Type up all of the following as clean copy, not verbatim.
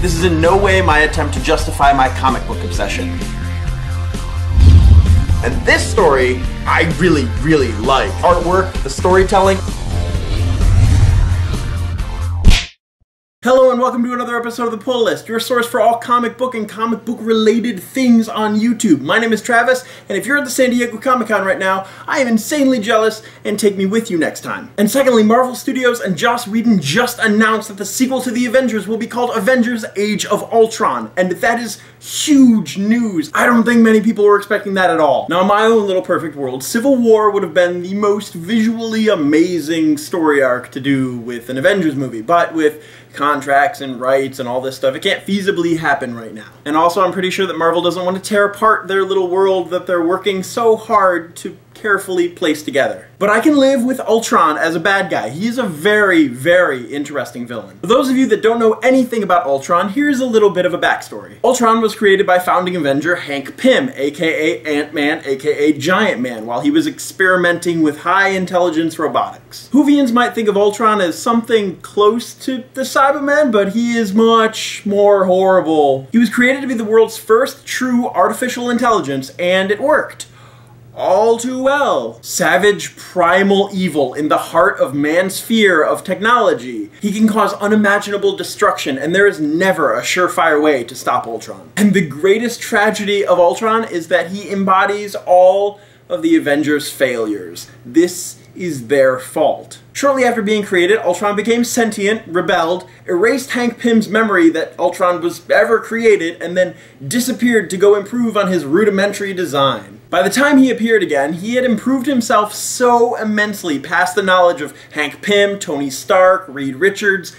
This is in no way my attempt to justify my comic book obsession. And this story, I really, really like. Artwork, the storytelling. Hello and welcome to another episode of The Pull List, your source for all comic book and comic book related things on YouTube. My name is Travis, and if you're at the San Diego Comic-Con right now, I am insanely jealous, and take me with you next time. And secondly, Marvel Studios and Joss Whedon just announced that the sequel to the Avengers will be called Avengers: Age of Ultron, and that is huge news. I don't think many people were expecting that at all. Now, in my own little perfect world, Civil War would have been the most visually amazing story arc to do with an Avengers movie, but with contracts and rights and all this stuff, it can't feasibly happen right now. And also, I'm pretty sure that Marvel doesn't want to tear apart their little world that they're working so hard to carefully place together. But I can live with Ultron as a bad guy. He is a very, very interesting villain. For those of you that don't know anything about Ultron, here's a little bit of a backstory. Ultron was created by founding Avenger Hank Pym, aka Ant-Man, aka Giant Man, while he was experimenting with high-intelligence robotics. Whovians might think of Ultron as something close to the Cyberman, but he is much more horrible. He was created to be the world's first true artificial intelligence, and it worked. All too well. Savage, primal evil in the heart of man's fear of technology. He can cause unimaginable destruction, and there is never a surefire way to stop Ultron. And the greatest tragedy of Ultron is that he embodies all of the Avengers' failures. This is their fault. Shortly after being created, Ultron became sentient, rebelled, erased Hank Pym's memory that Ultron was ever created, and then disappeared to go improve on his rudimentary design. By the time he appeared again, he had improved himself so immensely past the knowledge of Hank Pym, Tony Stark, Reed Richards.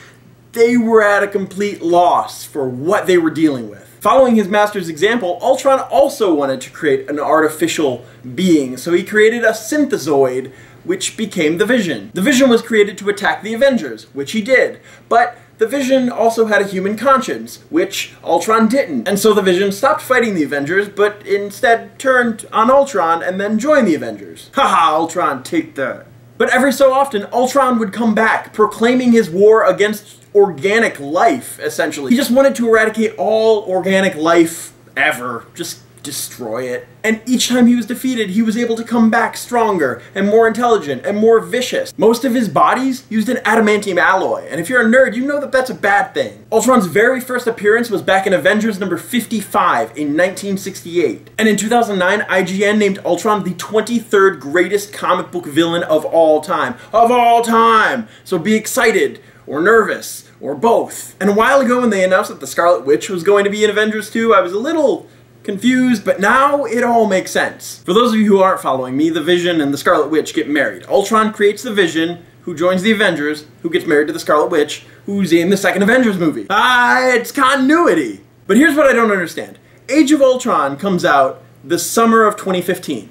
They were at a complete loss for what they were dealing with. Following his master's example, Ultron also wanted to create an artificial being, so he created a synthezoid, which became the Vision. The Vision was created to attack the Avengers, which he did, but the Vision also had a human conscience, which Ultron didn't. And so the Vision stopped fighting the Avengers, but instead turned on Ultron and then joined the Avengers. Haha, Ultron, take that. But every so often, Ultron would come back, proclaiming his war against organic life, essentially. He just wanted to eradicate all organic life ever. Just destroy it. And each time he was defeated, he was able to come back stronger and more intelligent and more vicious. Most of his bodies used an adamantium alloy, and if you're a nerd, you know that that's a bad thing. Ultron's very first appearance was back in Avengers number 55 in 1968. And in 2009, IGN named Ultron the 23rd greatest comic book villain of all time. Of all time! So be excited, or nervous, or both. And a while ago when they announced that the Scarlet Witch was going to be in Avengers 2, I was a little confused, but now it all makes sense. For those of you who aren't following me, the Vision and the Scarlet Witch get married. Ultron creates the Vision, who joins the Avengers, who gets married to the Scarlet Witch, who's in the second Avengers movie. It's continuity! But here's what I don't understand. Age of Ultron comes out the summer of 2015.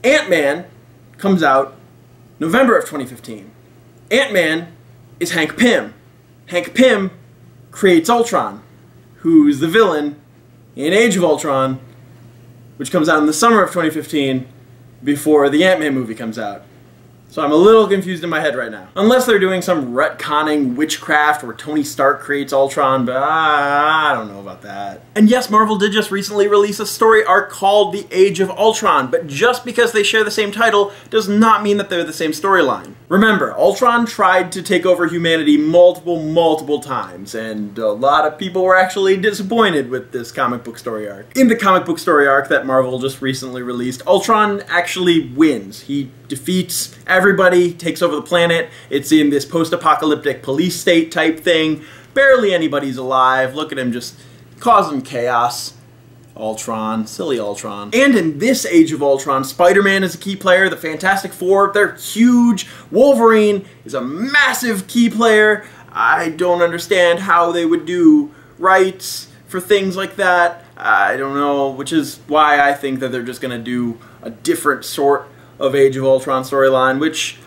Ant-Man comes out November of 2015. Ant-Man is Hank Pym. Hank Pym creates Ultron, who's the villain in Age of Ultron, which comes out in the summer of 2015 before the Ant-Man movie comes out. So I'm a little confused in my head right now. Unless they're doing some retconning witchcraft where Tony Stark creates Ultron, but I don't know about that. And yes, Marvel did just recently release a story arc called The Age of Ultron, but just because they share the same title does not mean that they're the same storyline. Remember, Ultron tried to take over humanity multiple times, and a lot of people were actually disappointed with this comic book story arc. In the comic book story arc that Marvel just recently released, Ultron actually wins. He defeats everybody, takes over the planet. It's in this post-apocalyptic police state type thing. Barely anybody's alive. Look at him just causing chaos. Ultron, silly Ultron. And in this Age of Ultron, Spider-Man is a key player, the Fantastic Four, they're huge, Wolverine is a massive key player. I don't understand how they would do rights for things like that. I don't know, which is why I think that they're just gonna do a different sort of Age of Ultron storyline, which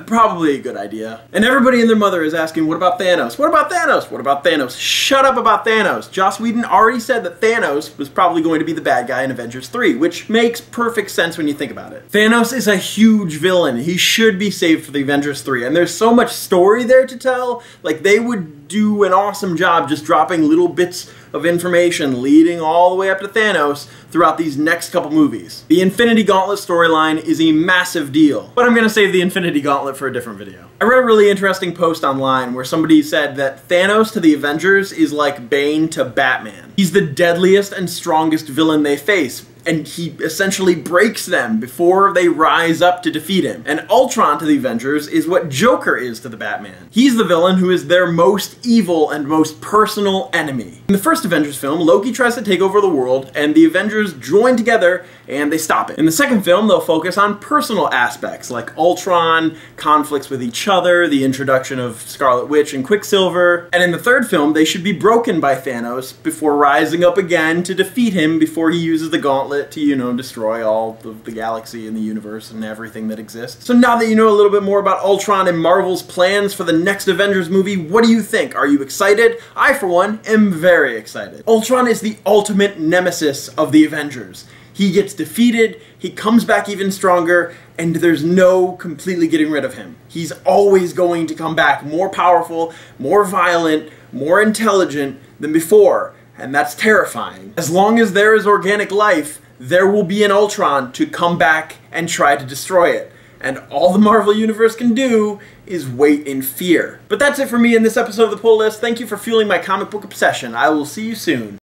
probably a good idea. And everybody and their mother is asking, what about Thanos? What about Thanos? What about Thanos? Shut up about Thanos. Joss Whedon already said that Thanos was probably going to be the bad guy in Avengers 3, which makes perfect sense when you think about it. Thanos is a huge villain. He should be saved for the Avengers 3, and there's so much story there to tell. Like, they would do an awesome job just dropping little bits of information leading all the way up to Thanos throughout these next couple movies. The Infinity Gauntlet storyline is a massive deal, but I'm gonna save the Infinity Gauntlet for a different video. I read a really interesting post online where somebody said that Thanos to the Avengers is like Bane to Batman. He's the deadliest and strongest villain they face, and he essentially breaks them before they rise up to defeat him. And Ultron to the Avengers is what Joker is to the Batman. He's the villain who is their most evil and most personal enemy. In the first Avengers film, Loki tries to take over the world, and the Avengers join together and they stop it. In the second film, they'll focus on personal aspects like Ultron, conflicts with each other, the introduction of Scarlet Witch and Quicksilver, and in the third film, they should be broken by Thanos before rising up again to defeat him before he uses the gauntlet to, you know, destroy all of the galaxy and the universe and everything that exists. So now that you know a little bit more about Ultron and Marvel's plans for the next Avengers movie, what do you think? Are you excited? I, for one, am very excited. Ultron is the ultimate nemesis of the Avengers. He gets defeated, he comes back even stronger, and there's no completely getting rid of him. He's always going to come back more powerful, more violent, more intelligent than before, and that's terrifying. As long as there is organic life, there will be an Ultron to come back and try to destroy it. And all the Marvel Universe can do is wait in fear. But that's it for me in this episode of The Pull List. Thank you for fueling my comic book obsession. I will see you soon.